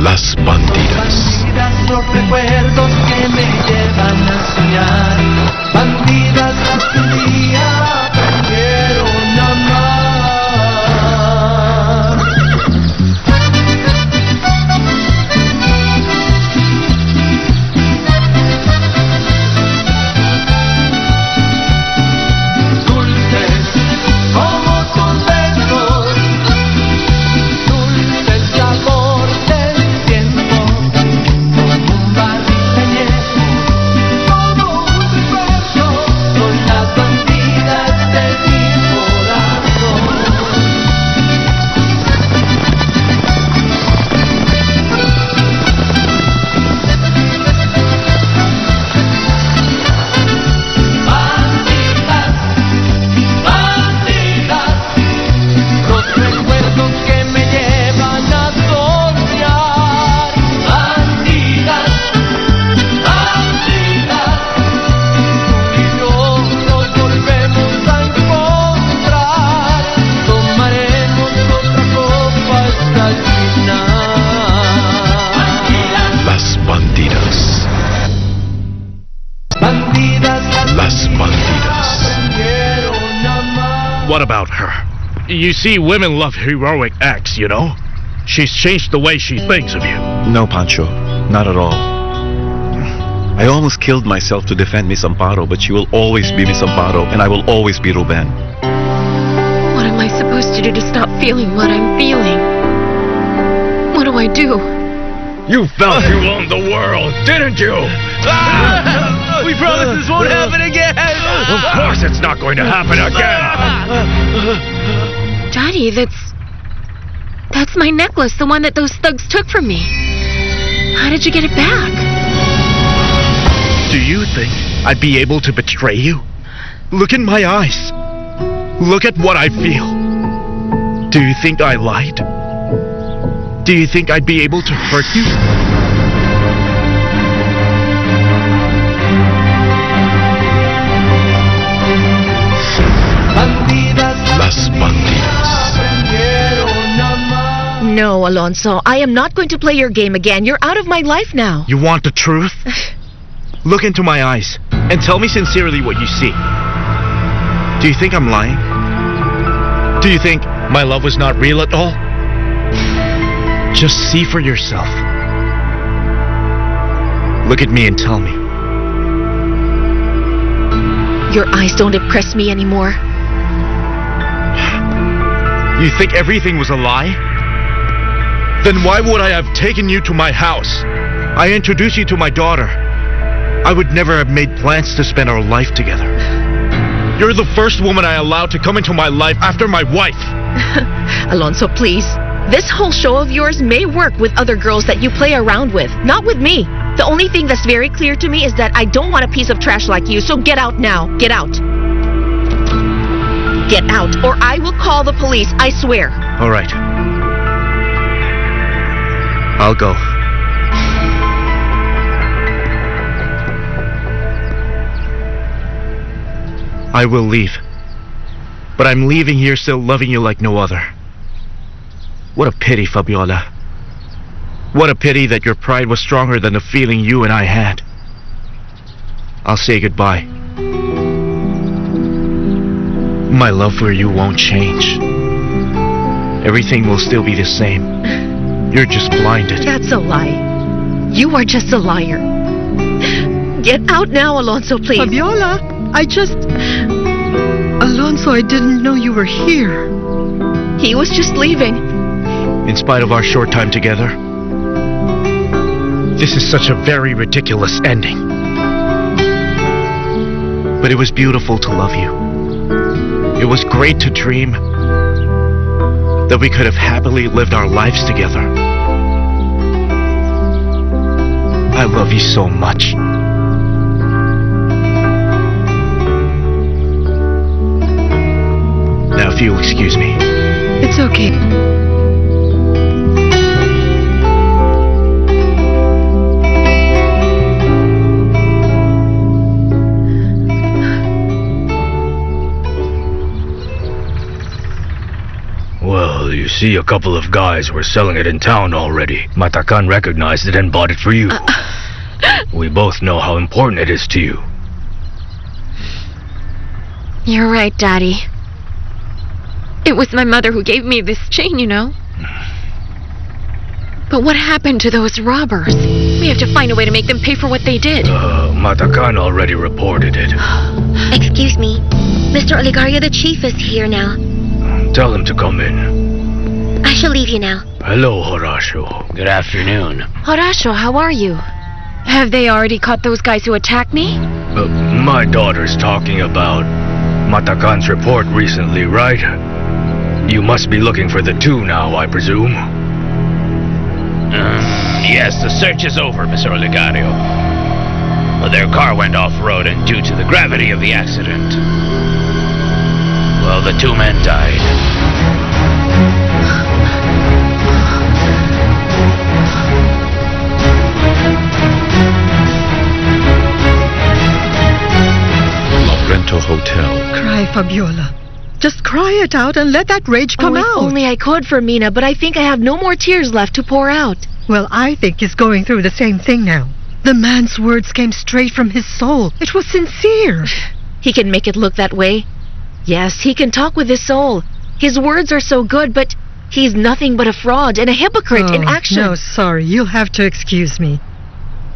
Las bandidas. Bandidas los recuerdos que me llevan a soñar. Bandidas las que un día aprendieron a amar. Dulces como tus besos, dulce el sabor del tiempo, como un barril añejo, como un recuerdo, son las bandidas de mi corazón. Bandidas, bandidas, los recuerdos que me llevan a soñar. Bandidas, bandidas, tú y yo nos volvemos a encontrar. Tomaremos otra copa hasta el final. Las bandidas. Bandidas, Las bandidas. aprendieron a amar. What about her? You see, women love heroic acts, you know? She's changed the way she thinks of you. No, Pancho, not at all. I almost killed myself to defend Miss Amparo, but she will always be Miss Amparo, and I will always be Ruben. What am I supposed to do to stop feeling what I'm feeling? What do I do? You felt you owned the world, didn't you? We promise this won't happen again. Of course it's not going to happen again. Daddy, that's my necklace, the one that those thugs took from me. How did you get it back? Do you think I'd be able to betray you? Look in my eyes. Look at what I feel. Do you think I lied? Do you think I'd be able to hurt you? Las bandidas. Aprendieron a amar. No, Alonso, I am not going to play your game again. You're out of my life now. You want the truth? Look into my eyes and tell me sincerely what you see. Do you think I'm lying? Do you think my love was not real at all? Just see for yourself. Look at me and tell me. Your eyes don't impress me anymore. You think everything was a lie? Then why would I have taken you to my house? I introduced you to my daughter. I would never have made plans to spend our life together. You're the first woman I allowed to come into my life after my wife. Alonso, please. This whole show of yours may work with other girls that you play around with, not with me. The only thing that's very clear to me is that I don't want a piece of trash like you, so get out now. Get out. Get out, or I will call the police, I swear. All right. I'll go. I will leave. But I'm leaving here still loving you like no other. What a pity, Fabiola. What a pity that your pride was stronger than the feeling you and I had. I'll say goodbye. My love for you won't change. Everything will still be the same. You're just blinded. That's a lie. You are just a liar. Get out now, Alonso, please. Fabiola, Alonso, I didn't know you were here. He was just leaving. In spite of our short time together, this is such a very ridiculous ending. But it was beautiful to love you. It was great to dream that we could have happily lived our lives together. I love you so much. Now, if you'll excuse me. It's okay. Well, you see, a couple of guys were selling it in town already. Matakan recognized it and bought it for you. We both know how important it is to you. You're right, Daddy. It was my mother who gave me this chain, you know. But what happened to those robbers? We have to find a way to make them pay for what they did. Matakan already reported it. Excuse me. Mr. Oligario, the chief is here now. Tell him to come in. I shall leave you now. Hello, Horacio. Good afternoon. Horacio, how are you? Have they already caught those guys who attacked me? My daughter's talking about Matakan's report recently, right? You must be looking for the two now, I presume. Yes, the search is over, Mr. Oligario. Their car went off-road, and due to the gravity of the accident, well, the two men died. Laurento Hotel. Cry, Fabiola. Just cry it out and let that rage come If out. only I could, Fermina, but I think I have no more tears left to pour out. Well, I think he's going through the same thing now. The man's words came straight from his soul. It was sincere. He can make it look that way. Yes, he can talk with his soul. His words are so good, but he's nothing but a fraud and a hypocrite in action. No, sorry. You'll have to excuse me.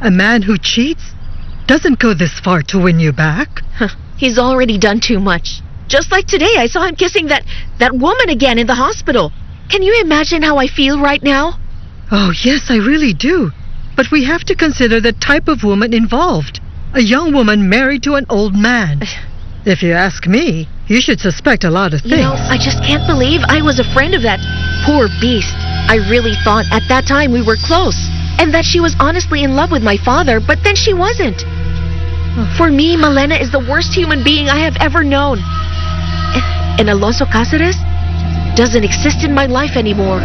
A man who cheats doesn't go this far to win you back. He's already done too much. Just like today, I saw him kissing that woman again in the hospital. Can you imagine how I feel right now? Oh, yes, I really do. But we have to consider the type of woman involved. A young woman married to an old man. If you ask me, you should suspect a lot of things. You know, I just can't believe I was a friend of that poor beast. I really thought at that time we were close, and that she was honestly in love with my father, but then she wasn't. For me, Malena is the worst human being I have ever known. And Alonso Cáceres doesn't exist in my life anymore.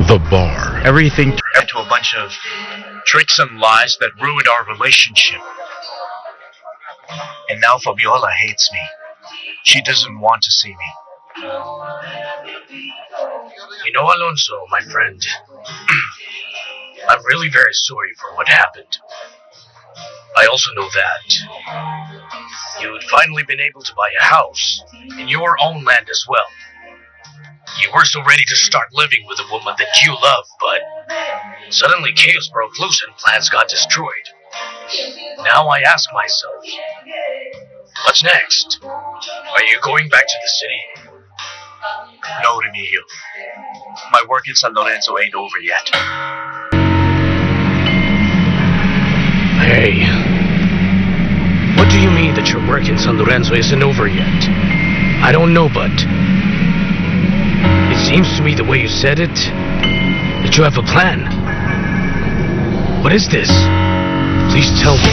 The bar. Everything turned into a bunch of tricks and lies that ruined our relationship. And now Fabiola hates me. She doesn't want to see me. You know, Alonso, my friend, I'm really very sorry for what happened. I also know that you'd finally been able to buy a house in your own land as well. You were so ready to start living with a woman that you love, but suddenly chaos broke loose and plans got destroyed. Now I ask myself, what's next? Are you going back to the city? No, Remigio. My work in San Lorenzo ain't over yet. Hey, what do you mean that your work in San Lorenzo isn't over yet? I don't know, but it seems to me the way you said it, that you have a plan. What is this? Please tell me.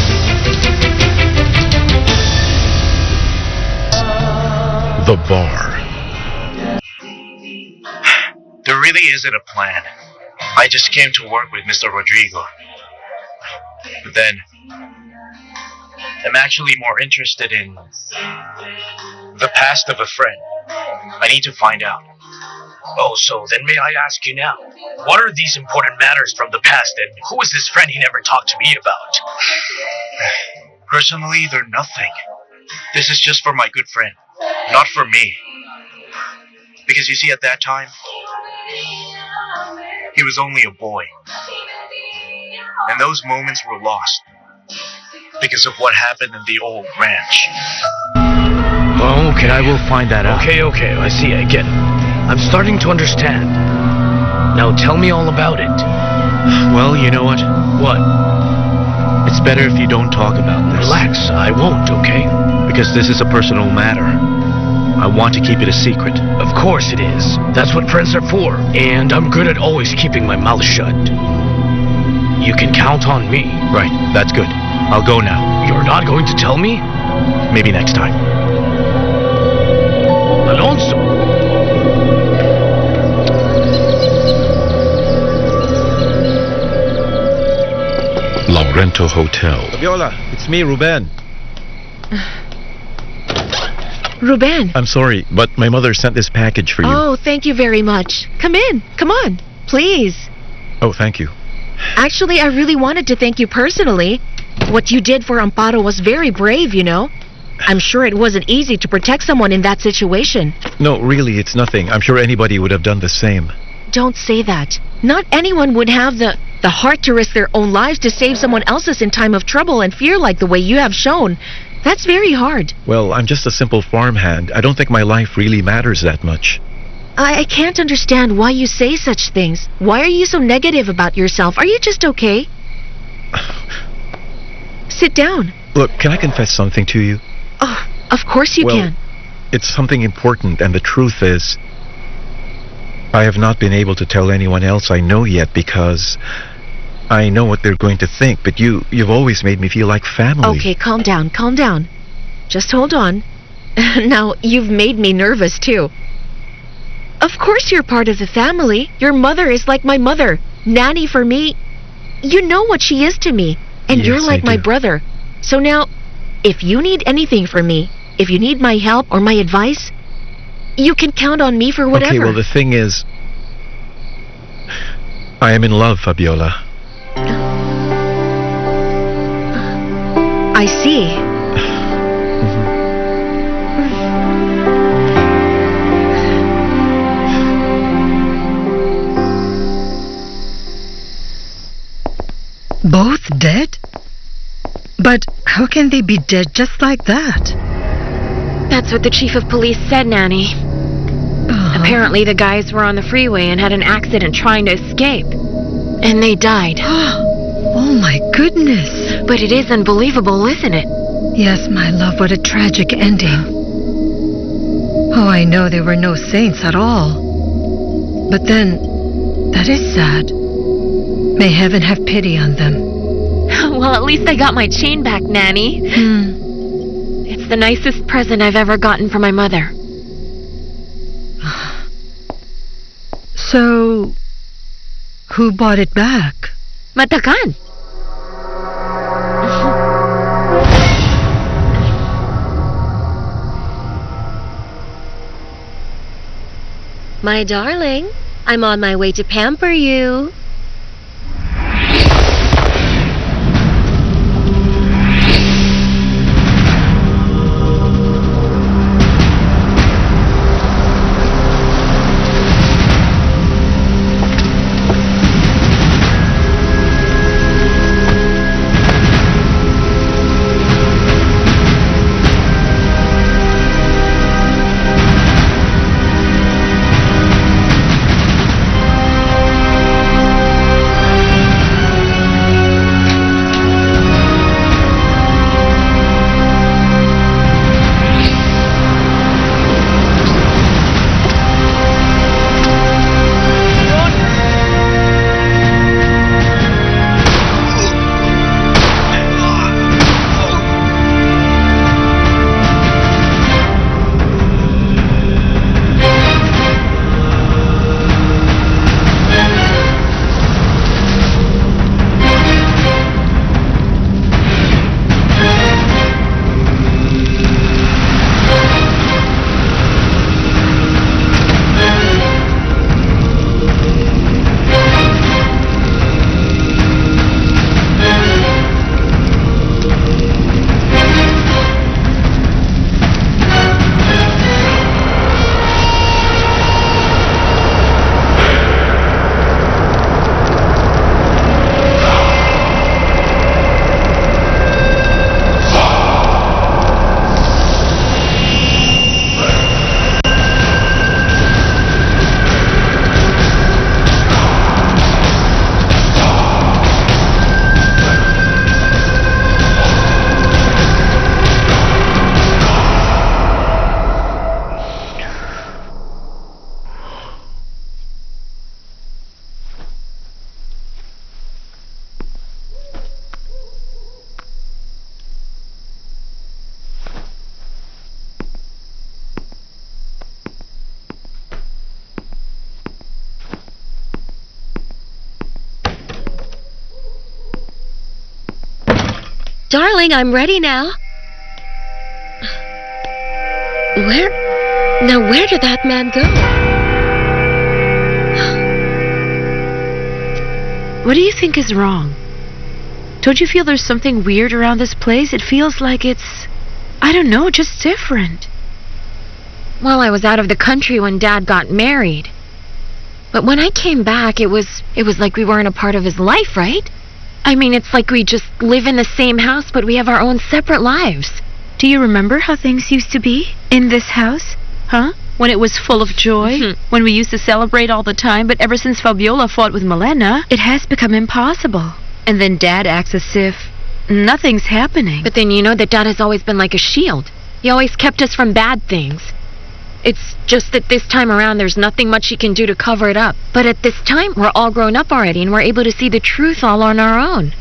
The bar. There really isn't a plan. I just came to work with Mr. Rodrigo. But then, I'm actually more interested in the past of a friend. I need to find out. Oh, so then may I ask you now, what are these important matters from the past, and who is this friend he never talked to me about? Personally, they're nothing. This is just for my good friend, not for me. Because you see, at that time, he was only a boy. And those moments were lost because of what happened in the old ranch. Okay, I will find that out. Okay, I see, I get it. I'm starting to understand. Now tell me all about it. Well, you know what? What? It's better if you don't talk about this. Relax, I won't, okay? Because this is a personal matter. I want to keep it a secret. Of course it is. That's what friends are for. And I'm good at always keeping my mouth shut. You can count on me. Right, that's good. I'll go now. You're not going to tell me? Maybe next time. Alonso! Laurento Hotel. Fabiola, it's me, Ruben. Ruben. I'm sorry, but my mother sent this package for you. Oh, thank you very much. Come in. Come on. Please. Oh, thank you. Actually, I really wanted to thank you personally. What you did for Amparo was very brave, you know. I'm sure it wasn't easy to protect someone in that situation. No, really, it's nothing. I'm sure anybody would have done the same. Don't say that. Not anyone would have the heart to risk their own lives to save someone else's in time of trouble and fear like the way you have shown. That's very hard. Well, I'm just a simple farmhand. I don't think my life really matters that much. I can't understand why you say such things. Why are you so negative about yourself? Are you just okay? Sit down. Look, can I confess something to you? Oh, of course you can. It's something important, and the truth is, I have not been able to tell anyone else I know yet because I know what they're going to think, but you've always made me feel like family. Okay, calm down, calm down. Just hold on. Now, you've made me nervous, too. Of course you're part of the family. Your mother is like my mother. Nanny for me. You know what she is to me. And Yes, you're like I my do. brother. So now, if you need anything from me, if you need my help or my advice, you can count on me for whatever. Okay, well, the thing is, I am in love, Fabiola. I see. Both dead? But how can they be dead just like that? That's what the chief of police said, Nanny. Apparently the guys were on the freeway and had an accident trying to escape. And they died. Oh my goodness. But it is unbelievable, isn't it? Yes, my love, what a tragic ending. Oh, I know they were no saints at all. But then, that is sad. May heaven have pity on them. Well, at least I got my chain back, Nanny. It's the nicest present I've ever gotten from my mother. So, who bought it back? Matakan! My darling, I'm on my way to pamper you. Darling, I'm ready now. Where did that man go? What do you think is wrong? Don't you feel there's something weird around this place? It feels like it's, I don't know, just different. Well, I was out of the country when Dad got married. But when I came back, it was like we weren't a part of his life, right? I mean, it's like we just live in the same house, but we have our own separate lives. Do you remember how things used to be in this house? Huh? When it was full of joy? When we used to celebrate all the time, but ever since Fabiola fought with Malena, it has become impossible. And then Dad acts as if nothing's happening. But then you know that Dad has always been like a shield. He always kept us from bad things. It's just that this time around there's nothing much he can do to cover it up. But at this time, we're all grown up already and we're able to see the truth all on our own.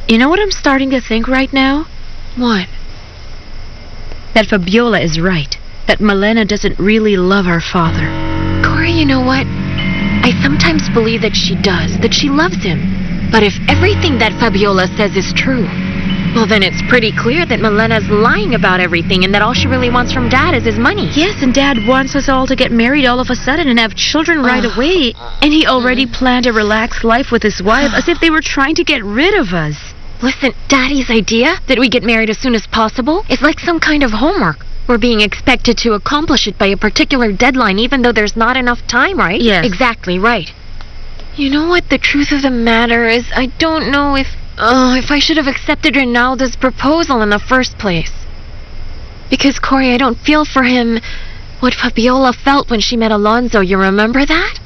You know what I'm starting to think right now? What? That Fabiola is right. That Malena doesn't really love our father. Corey, you know what? I sometimes believe that she does, that she loves him. But if everything that Fabiola says is true, well then it's pretty clear that Malena's lying about everything and that all she really wants from Dad is his money. Yes, and Dad wants us all to get married all of a sudden and have children right away. And he already planned a relaxed life with his wife as if they were trying to get rid of us. Listen, Daddy's idea that we get married as soon as possible is like some kind of homework. We're being expected to accomplish it by a particular deadline even though there's not enough time, right? Yes. Exactly, right. You know what the truth of the matter is? I don't know if I should have accepted Ronaldo's proposal in the first place. Because, Corey, I don't feel for him what Fabiola felt when she met Alonzo. You remember that?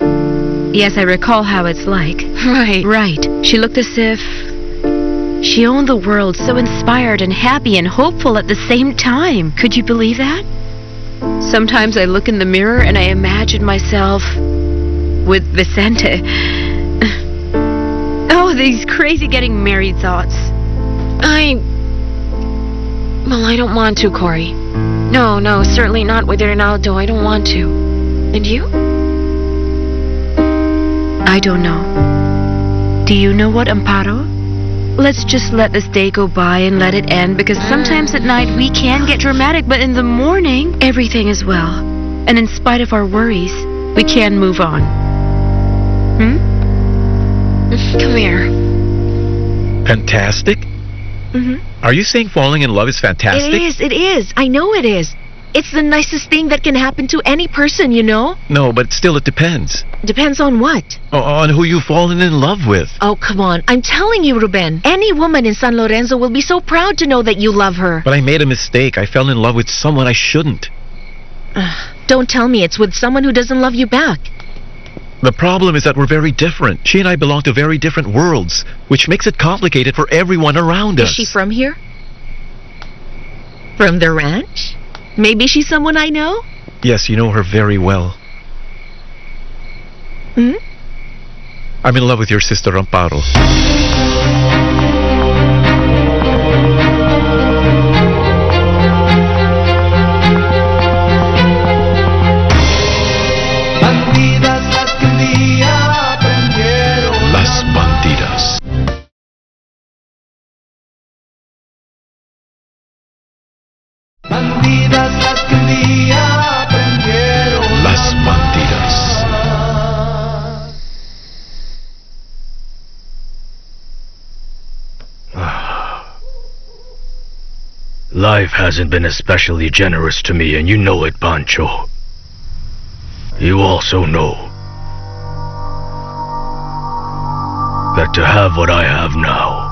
Yes, I recall how it's like. Right. Right. She looked as if she owned the world, so inspired and happy and hopeful at the same time. Could you believe that? Sometimes I look in the mirror and I imagine myself with Vicente. Oh, these crazy getting married thoughts. I don't want to, Corey. No, certainly not with Ronaldo. I don't want to. And you? I don't know. Do you know what, Amparo? Let's just let this day go by and let it end, because sometimes at night we can get dramatic, but in the morning, everything is well. And in spite of our worries, we can move on. Come here. Fantastic? Are you saying falling in love is fantastic? It is. I know it is. It's the nicest thing that can happen to any person, you know? No, but still it depends. Depends on what? On who you've fallen in love with. Oh, come on. I'm telling you, Ruben. Any woman in San Lorenzo will be so proud to know that you love her. But I made a mistake. I fell in love with someone I shouldn't. Don't tell me it's with someone who doesn't love you back. The problem is that we're very different. She and I belong to very different worlds, which makes it complicated for everyone around us. Is she from here? From the ranch? Maybe she's someone I know? Yes, you know her very well. I'm in love with your sister Amparo. Bandidas las que un día aprendieron. Las Bandidas. Bandidas las que un día aprendieron. Las Bandidas. Life hasn't been especially generous to me, and you know it, Pancho. You also know that to have what I have now,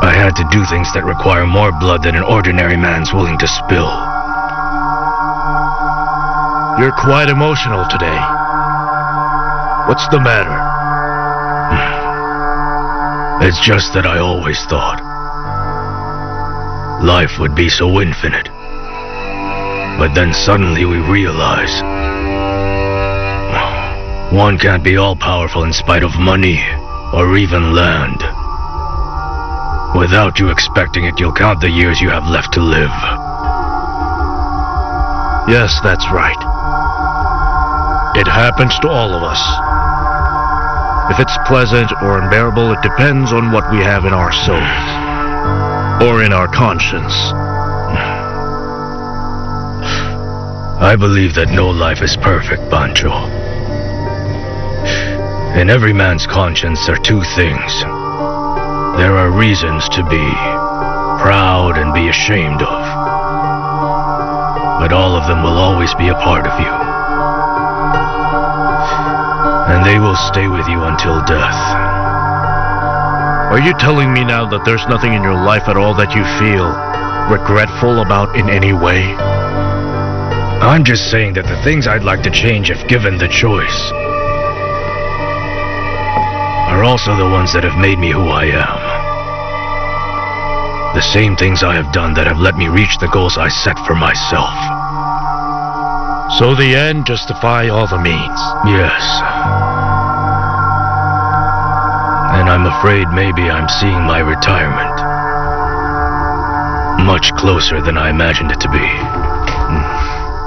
I had to do things that require more blood than an ordinary man's willing to spill. You're quite emotional today. What's the matter? It's just that I always thought life would be so infinite. But then suddenly we realize one can't be all-powerful in spite of money or even land. Without you expecting it, you'll count the years you have left to live. Yes, that's right. It happens to all of us. If it's pleasant or unbearable, it depends on what we have in our souls or in our conscience. I believe that no life is perfect, Pancho. In every man's conscience are two things. There are reasons to be proud and be ashamed of. But all of them will always be a part of you. And they will stay with you until death. Are you telling me now that there's nothing in your life at all that you feel regretful about in any way? I'm just saying that the things I'd like to change if given the choice are also the ones that have made me who I am. The same things I have done that have let me reach the goals I set for myself. So the end justify all the means? Yes. And I'm afraid maybe I'm seeing my retirement much closer than I imagined it to be.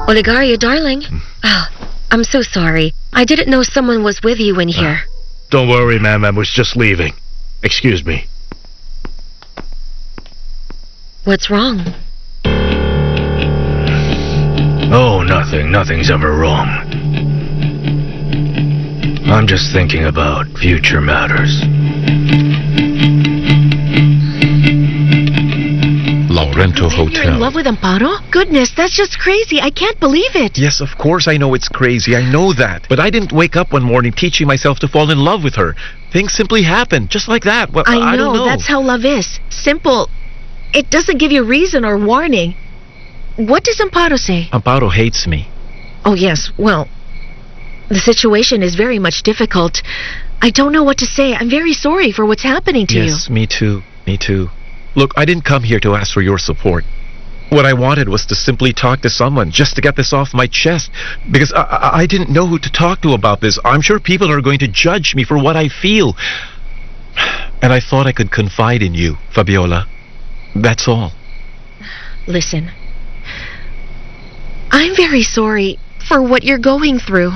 Olegario, darling. I'm so sorry. I didn't know someone was with you in here. Don't worry, ma'am. I was just leaving. Excuse me. What's wrong? Oh, nothing. Nothing's ever wrong. I'm just thinking about future matters. Laurento You're in Hotel. love with Amparo? Goodness, that's just crazy. I can't believe it. Yes, of course I know it's crazy. I know that. But I didn't wake up one morning teaching myself to fall in love with her. Things simply happen, just like that. Well, I don't know. That's how love is. Simple. It doesn't give you reason or warning. What does Amparo say? Amparo hates me. Oh, yes. Well, the situation is very much difficult. I don't know what to say. I'm very sorry for what's happening to you. Yes, me too. Me too. Look, I didn't come here to ask for your support. What I wanted was to simply talk to someone, just to get this off my chest. Because I didn't know who to talk to about this. I'm sure people are going to judge me for what I feel. And I thought I could confide in you, Fabiola. That's all. Listen. I'm very sorry for what you're going through.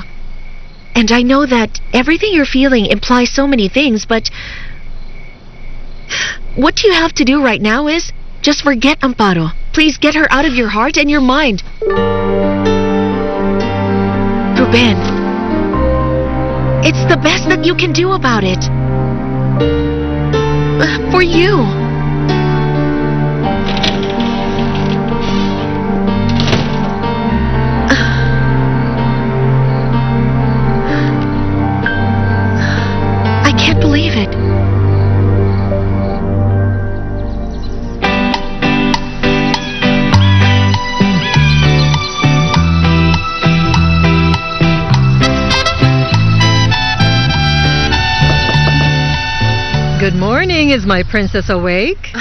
And I know that everything you're feeling implies so many things, but what you have to do right now is just forget Amparo. Please get her out of your heart and your mind. Ruben, it's the best that you can do about it. For you. I can't believe it. Good morning. Is my princess awake?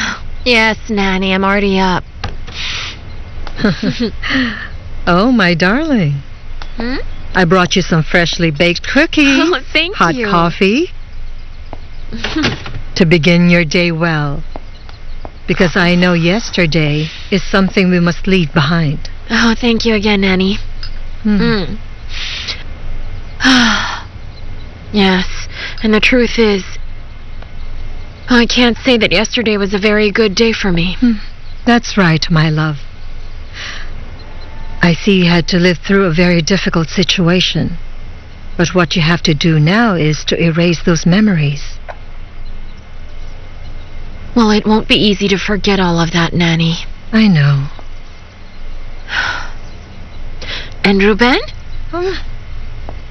Yes, Nanny, I'm already up. Oh, my darling. I brought you some freshly baked cookies. Oh, thank hot you. coffee. To begin your day well. Because I know yesterday is something we must leave behind. Oh, thank you again, Nanny. Yes, and the truth is, I can't say that yesterday was a very good day for me. That's right, my love. I see you had to live through a very difficult situation. But what you have to do now is to erase those memories. Well, it won't be easy to forget all of that, Nanny. I know. And Ruben?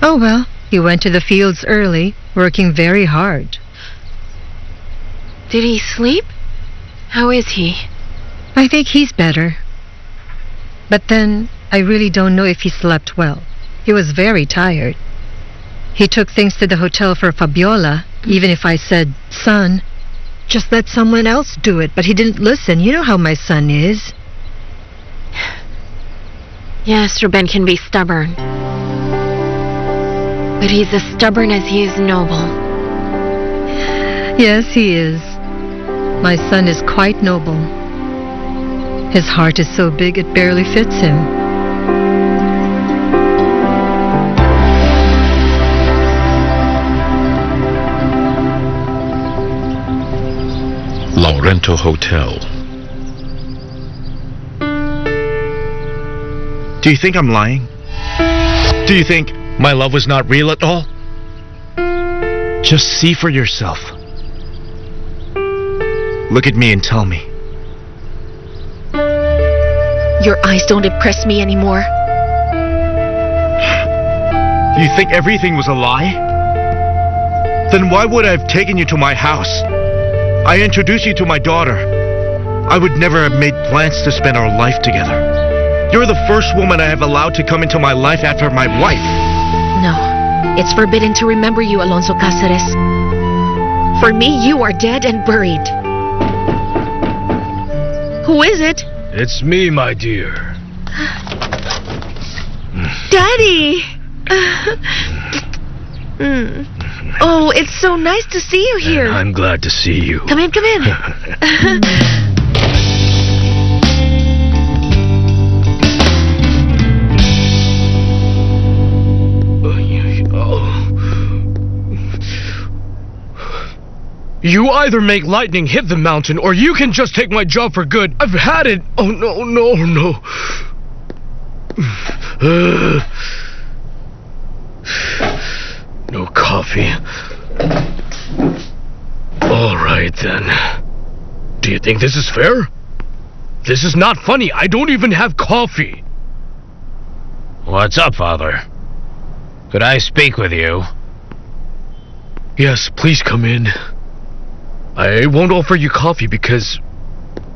Oh, well, he went to the fields early, working very hard. Did he sleep? How is he? I think he's better. But then, I really don't know if he slept well. He was very tired. He took things to the hotel for Fabiola, even if I said, "Son, just let someone else do it," but he didn't listen. You know how my son is. Yes, Ruben can be stubborn. But he's as stubborn as he is noble. Yes, he is. My son is quite noble. His heart is so big it barely fits him. Laurento Hotel. Do you think I'm lying? Do you think my love was not real at all? Just see for yourself. Look at me and tell me. Your eyes don't impress me anymore. You think everything was a lie? Then why would I have taken you to my house? I introduced you to my daughter. I would never have made plans to spend our life together. You're the first woman I have allowed to come into my life after my wife. No, it's forbidden to remember you, Alonso Cáceres. For me, you are dead and buried. Who is it? It's me, my dear. Daddy! Oh, it's so nice to see you here. And I'm glad to see you. Come in, come in. You either make lightning hit the mountain, or you can just take my job for good. I've had it. Oh, no, no, no. No coffee. All right, then. Do you think this is fair? This is not funny. I don't even have coffee. What's up, Father? Could I speak with you? Yes, please come in. I won't offer you coffee because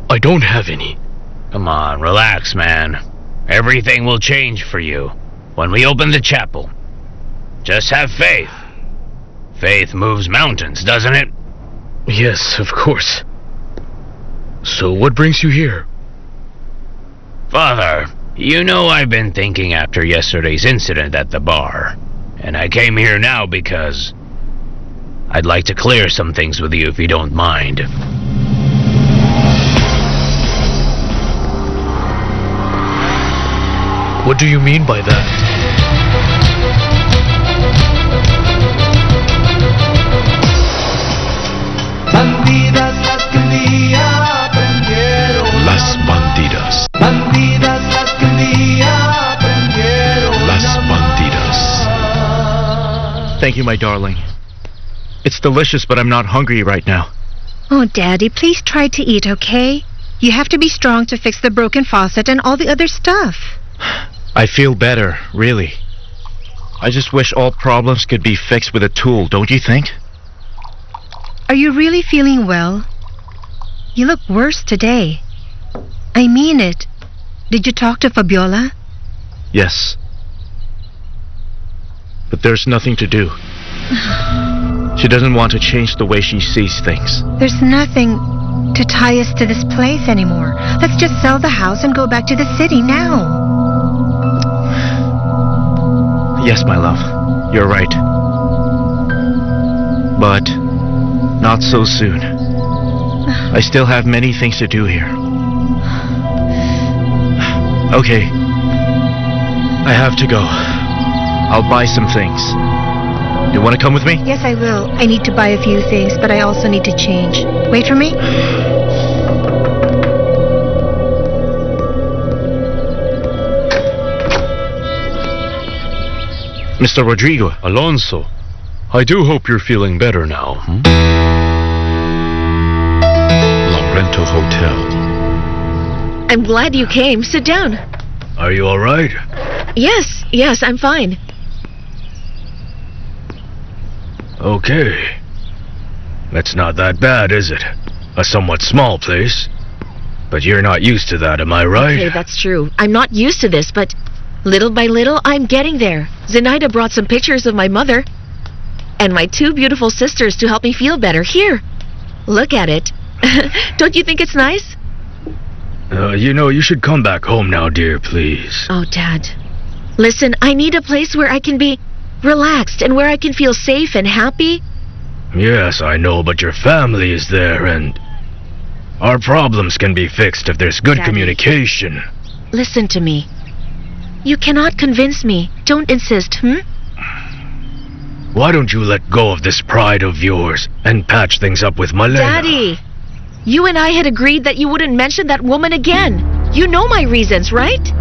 I don't have any. Come on, relax, man. Everything will change for you when we open the chapel. Just have faith. Faith moves mountains, doesn't it? Yes, of course. So what brings you here? Father, you know I've been thinking after yesterday's incident at the bar. And I came here now because I'd like to clear some things with you if you don't mind. What do you mean by that? Bandidas las que un día aprendieron. Las bandidas. Bandidas las que un día aprendieron. Las bandidas. Thank you, my darling. It's delicious, but I'm not hungry right now. Oh, Daddy, please try to eat, okay? You have to be strong to fix the broken faucet and all the other stuff. I feel better, really. I just wish all problems could be fixed with a tool, don't you think? Are you really feeling well? You look worse today. I mean it. Did you talk to Fabiola? Yes. But there's nothing to do. She doesn't want to change the way she sees things. There's nothing to tie us to this place anymore. Let's just sell the house and go back to the city now. Yes, my love. You're right. But not so soon. I still have many things to do here. Okay. I have to go. I'll buy some things. You want to come with me? Yes, I will. I need to buy a few things, but I also need to change. Wait for me. Mr. Rodrigo. Alonso, I do hope you're feeling better now. Laurento Hotel. I'm glad you came. Sit down. Are you all right? Yes, I'm fine. Okay. That's not that bad, is it? A somewhat small place. But you're not used to that, am I right? Okay, that's true. I'm not used to this, but little by little, I'm getting there. Zenaida brought some pictures of my mother and my two beautiful sisters to help me feel better. Here, look at it. Don't you think it's nice? You should come back home now, dear, please. Oh, Dad. Listen, I need a place where I can be relaxed and where I can feel safe and happy. Yes, I know, but your family is there, and our problems can be fixed if there's good Daddy. communication. Listen to me. You cannot convince me. Don't insist, Why don't you let go of this pride of yours and patch things up with Malena? Daddy, you and I had agreed that you wouldn't mention that woman again. You know my reasons, right?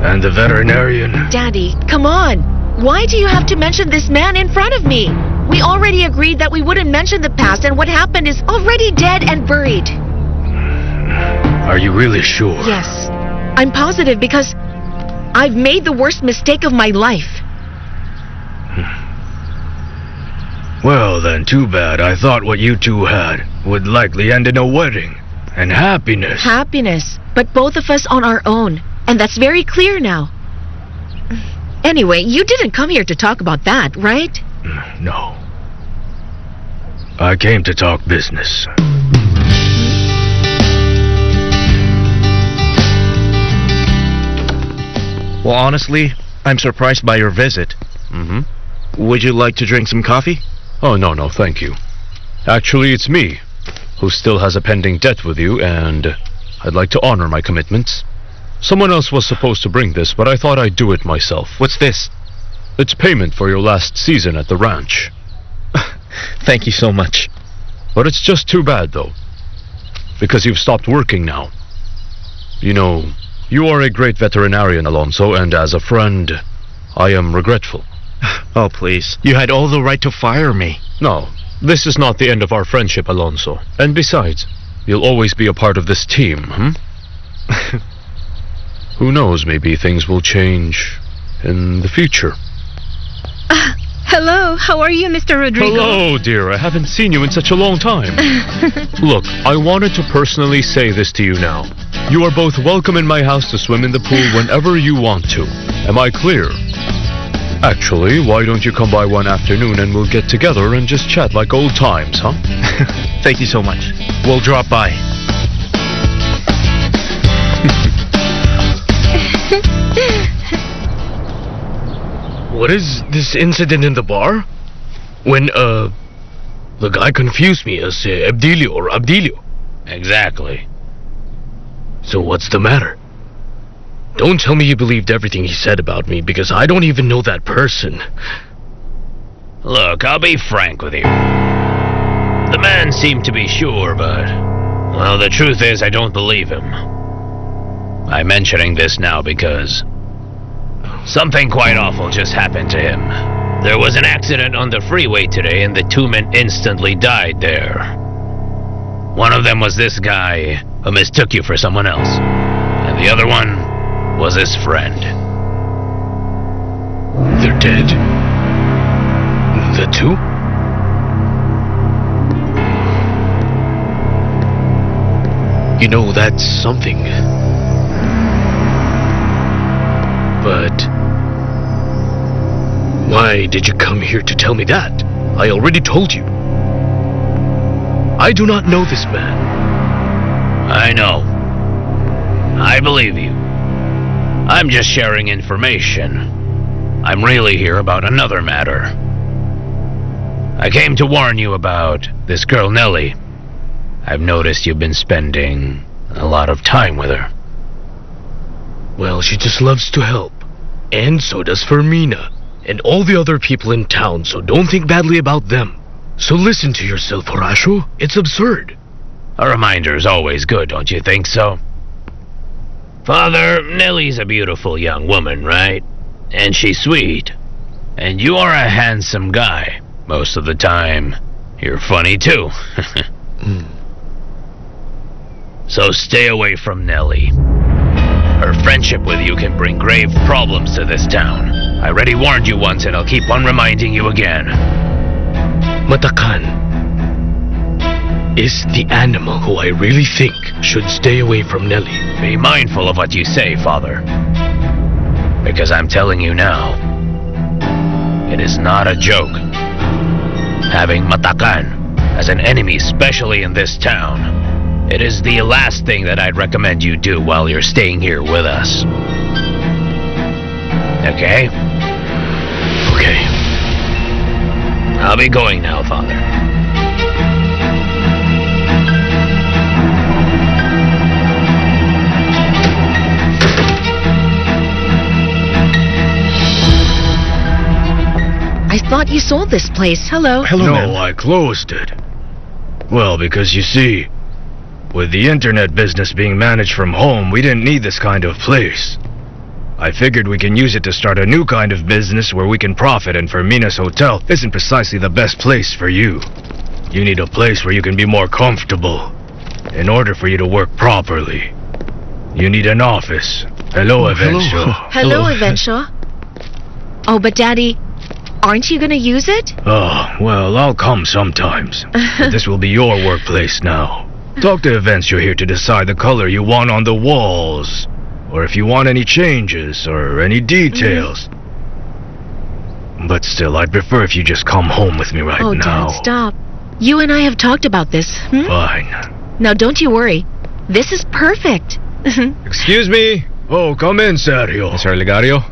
And the veterinarian? Daddy, come on. Why do you have to mention this man in front of me? We already agreed that we wouldn't mention the past, and what happened is already dead and buried. Are you really sure? Yes. I'm positive because I've made the worst mistake of my life. Well then, too bad. I thought what you two had would likely end in a wedding and happiness. Happiness, but both of us on our own. And that's very clear now. Anyway, you didn't come here to talk about that, right? No. I came to talk business. Well, honestly, I'm surprised by your visit. Would you like to drink some coffee? Oh, no, thank you. Actually, it's me, who still has a pending debt with you, and I'd like to honor my commitments. Someone else was supposed to bring this, but I thought I'd do it myself. What's this? It's payment for your last season at the ranch. Thank you so much. But it's just too bad, though, because you've stopped working now. You know, you are a great veterinarian, Alonso, and as a friend, I am regretful. Oh, please. You had all the right to fire me. No, this is not the end of our friendship, Alonso. And besides, you'll always be a part of this team, Who knows, maybe things will change in the future. Hello, how are you, Mr. Rodrigo? Hello, dear. I haven't seen you in such a long time. Look, I wanted to personally say this to you now. You are both welcome in my house to swim in the pool whenever you want to. Am I clear? Actually, why don't you come by one afternoon and we'll get together and just chat like old times, huh? Thank you so much. We'll drop by. What is this incident in the bar? When, the guy confused me as Abdilio or Abdilio. Exactly. So what's the matter? Don't tell me you believed everything he said about me, because I don't even know that person. Look, I'll be frank with you. The man seemed to be sure, but... well, the truth is I don't believe him. I'm mentioning this now because... something quite awful just happened to him. There was an accident on the freeway today and the two men instantly died there. One of them was this guy who mistook you for someone else. And the other one was his friend. They're dead? The two? You know, that's something. But why did you come here to tell me that? I already told you. I do not know this man. I know. I believe you. I'm just sharing information. I'm really here about another matter. I came to warn you about this girl Nellie. I've noticed you've been spending a lot of time with her. Well, she just loves to help. And so does Fermina. And all the other people in town, so don't think badly about them. So listen to yourself, Horacio. It's absurd. A reminder is always good, don't you think so? Father, Nellie's a beautiful young woman, right? And she's sweet. And you are a handsome guy. Most of the time, you're funny too. So stay away from Nellie. Her friendship with you can bring grave problems to this town. I already warned you once and I'll keep on reminding you again. Matakan is the animal who I really think should stay away from Nellie. Be mindful of what you say, Father. Because I'm telling you now, it is not a joke. Having Matakan as an enemy, especially in this town, it is the last thing that I'd recommend you do while you're staying here with us. Okay? Okay. I'll be going now, Father. I thought you sold this place. Hello. No, I closed it. Well, because you see, with the internet business being managed from home, we didn't need this kind of place. I figured we can use it to start a new kind of business where we can profit, and Fermina's hotel isn't precisely the best place for you. You need a place where you can be more comfortable. In order for you to work properly, you need an office. Hello, Evencio. Hello, Evencio. Oh, but Daddy, aren't you gonna use it? Oh, well, I'll come sometimes. But this will be your workplace now. Talk to Evencio here to decide the color you want on the walls, or if you want any changes, or any details. But still, I'd prefer if you just come home with me right Oh, now. Dad, stop. You and I have talked about this. Fine. Now, don't you worry. This is perfect. Excuse me? Oh, come in, Sergio. Mr. Olegario?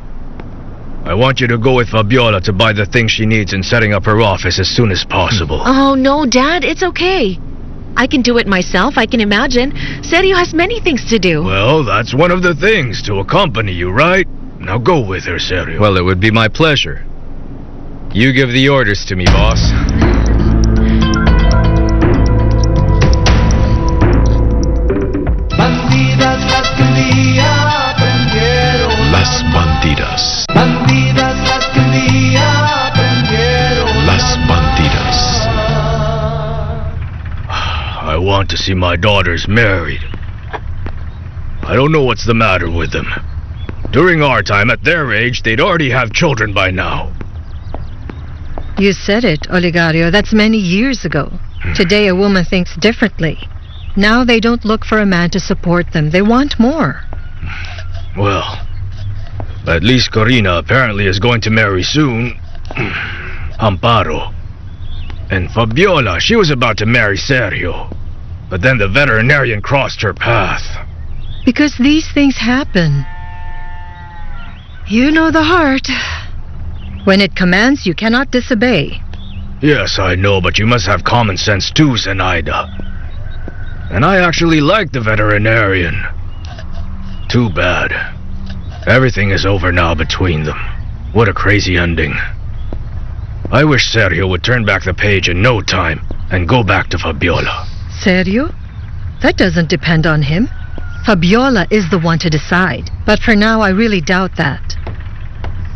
I want you to go with Fabiola to buy the things she needs in setting up her office as soon as possible. Oh, no, Dad, it's okay. I can do it myself, I can imagine. Sergio has many things to do. Well, that's one of the things, to accompany you, right? Now go with her, Sergio. Well, it would be my pleasure. You give the orders to me, boss. Bandidas las que un día aprendieron. Las bandidas. Bandidas las que un día aprendieron. Las bandidas. I want to see my daughters married. I don't know what's the matter with them. During our time, at their age, they'd already have children by now. You said it, Olegario. That's many years ago. Today a woman thinks differently. Now they don't look for a man to support them. They want more. Well, at least Corina apparently is going to marry soon. Amparo. And Fabiola, she was about to marry Sergio. But then the veterinarian crossed her path. Because these things happen. You know the heart. When it commands, you cannot disobey. Yes, I know, but you must have common sense too, Zenaida. And I actually like the veterinarian. Too bad. Everything is over now between them. What a crazy ending. I wish Sergio would turn back the page in no time and go back to Fabiola. Sergio? That doesn't depend on him. Fabiola is the one to decide. But for now, I really doubt that.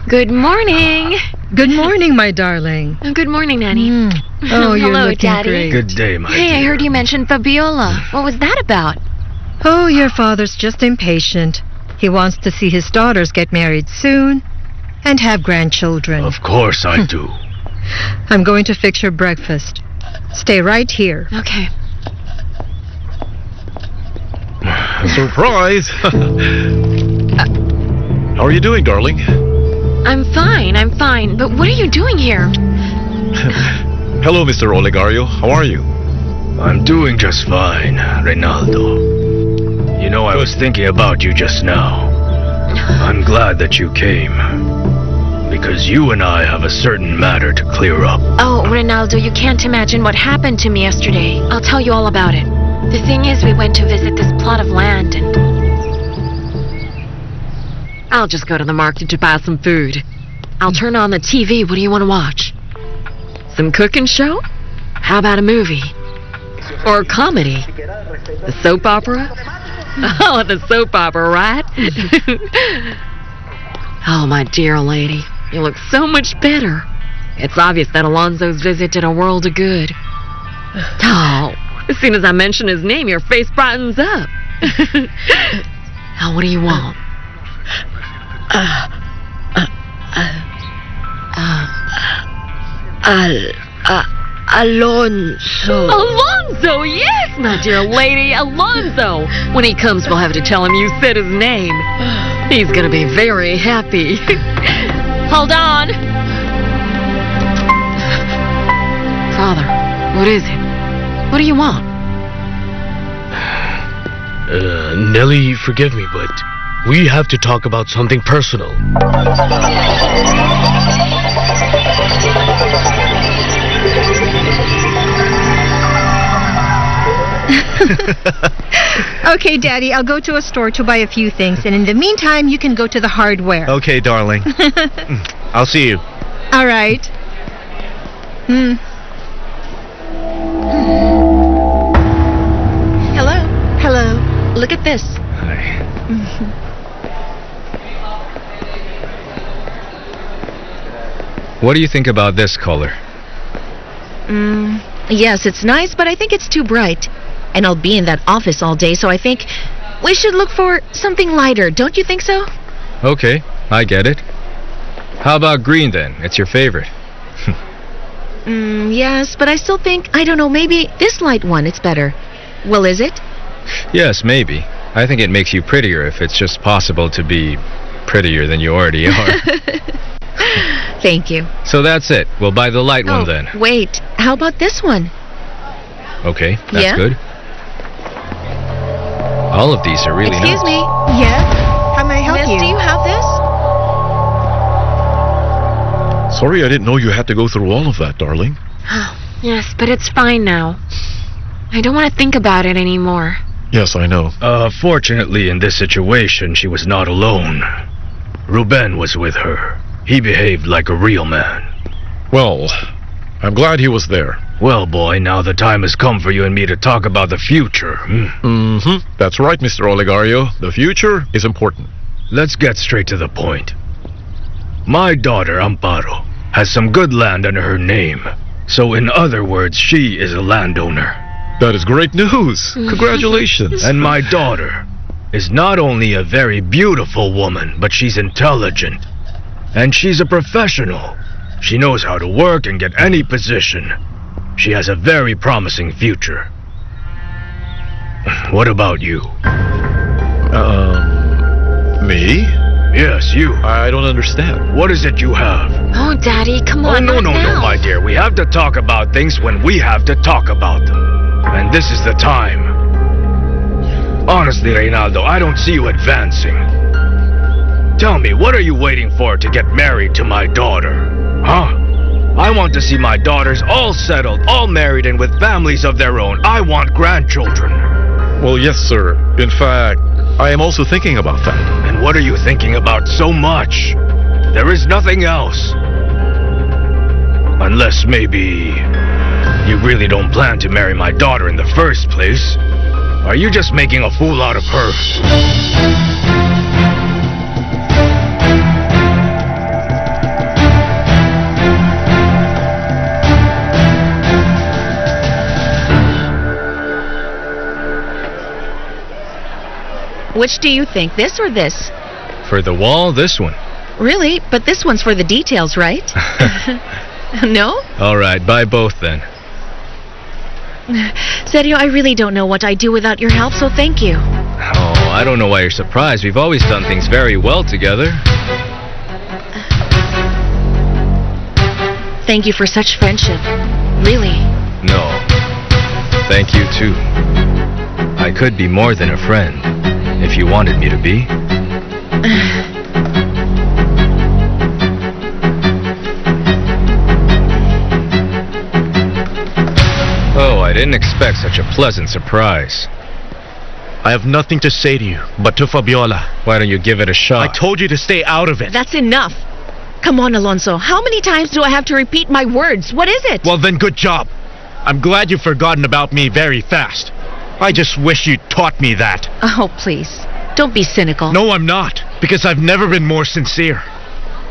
Good morning. Good morning, my darling. Good morning, Nanny. Oh, you're Hello, looking Daddy. great. Good day, my Hey, dear. I heard you mention Fabiola. What was that about? Oh, your father's just impatient. He wants to see his daughters get married soon and have grandchildren. Of course I do. I'm going to fix your breakfast. Stay right here. Okay. Surprise! How are you doing, darling? I'm fine. But what are you doing here? Hello, Mr. Olegario. How are you? I'm doing just fine, Reynaldo. You know, I was thinking about you just now. I'm glad that you came. Because you and I have a certain matter to clear up. Oh, Ronaldo, you can't imagine what happened to me yesterday. I'll tell you all about it. The thing is, we went to visit this plot of land and... I'll just go to the market to buy some food. I'll turn on the TV. What do you want to watch? Some cooking show? How about a movie? Or a comedy? The soap opera? Oh, the soap opera, right? Oh, my dear lady, you look so much better. It's obvious that Alonso's visit did a world of good. Oh, as soon as I mention his name, your face brightens up. Now, what do you want? Alonso. Alonso, yes, my dear lady, Alonso. When he comes, we'll have to tell him you said his name. He's gonna be very happy. Hold on. Father, what is it? What do you want? Nellie, forgive me, but we have to talk about something personal. Okay, Daddy, I'll go to a store to buy a few things, and in the meantime, you can go to the hardware. Okay, darling. I'll see you. All right. Hello. Hello. Look at this. What do you think about this color? Yes, it's nice, but I think it's too bright. And I'll be in that office all day, so I think we should look for something lighter. Don't you think so? Okay, I get it. How about green then? It's your favorite. Yes, but I still think, I don't know, maybe this light one, it's better. Well, is it? Yes, maybe. I think it makes you prettier if it's just possible to be prettier than you already are. Thank you. So that's it. We'll buy the light one then. Wait, how about this one? Okay, that's Yeah? good. All of these are really Excuse nice. me. Yes? How may I help Miss, you? do you have this? Sorry I didn't know you had to go through all of that, darling. Yes, but it's fine now. I don't want to think about it anymore. Yes, I know. Fortunately, in this situation, she was not alone. Ruben was with her. He behaved like a real man. Well, I'm glad he was there. Well, boy, now the time has come for you and me to talk about the future. That's right, Mr. Oligario. The future is important. Let's get straight to the point. My daughter, Amparo, has some good land under her name. So in other words, she is a landowner. That is great news. Congratulations. And my daughter is not only a very beautiful woman, but she's intelligent. And she's a professional. She knows how to work and get any position. She has a very promising future. What about you? Me? Yes, you. I don't understand. What is it you have? Oh, Daddy, come on. no, not now. my dear. We have to talk about things when we have to talk about them. And this is the time. Honestly, Reynaldo, I don't see you advancing. Tell me, what are you waiting for to get married to my daughter? Huh? I want to see my daughters all settled, all married, and with families of their own. I want grandchildren. Well, yes, sir. In fact, I am also thinking about that. And what are you thinking about so much? There is nothing else. Unless maybe you really don't plan to marry my daughter in the first place. Are you just making a fool out of her? Which do you think, this or this? For the wall, this one. Really? But this one's for the details, right? No? All right, buy both then. Sergio, I really don't know what I'd do without your help, so thank you. Oh, I don't know why you're surprised. We've always done things very well together. Thank you for such friendship. Really. No. Thank you, too. I could be more than a friend, if you wanted me to be. Oh, I didn't expect such a pleasant surprise. I have nothing to say to you, but to Fabiola. Why don't you give it a shot? I told you to stay out of it. That's enough. Come on, Alonso. How many times do I have to repeat my words? What is it? Well, then good job. I'm glad you've forgotten about me very fast. I just wish you'd taught me that. Oh, please. Don't be cynical. No, I'm not, because I've never been more sincere.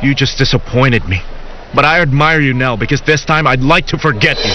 You just disappointed me. But I admire you now, because this time I'd like to forget you.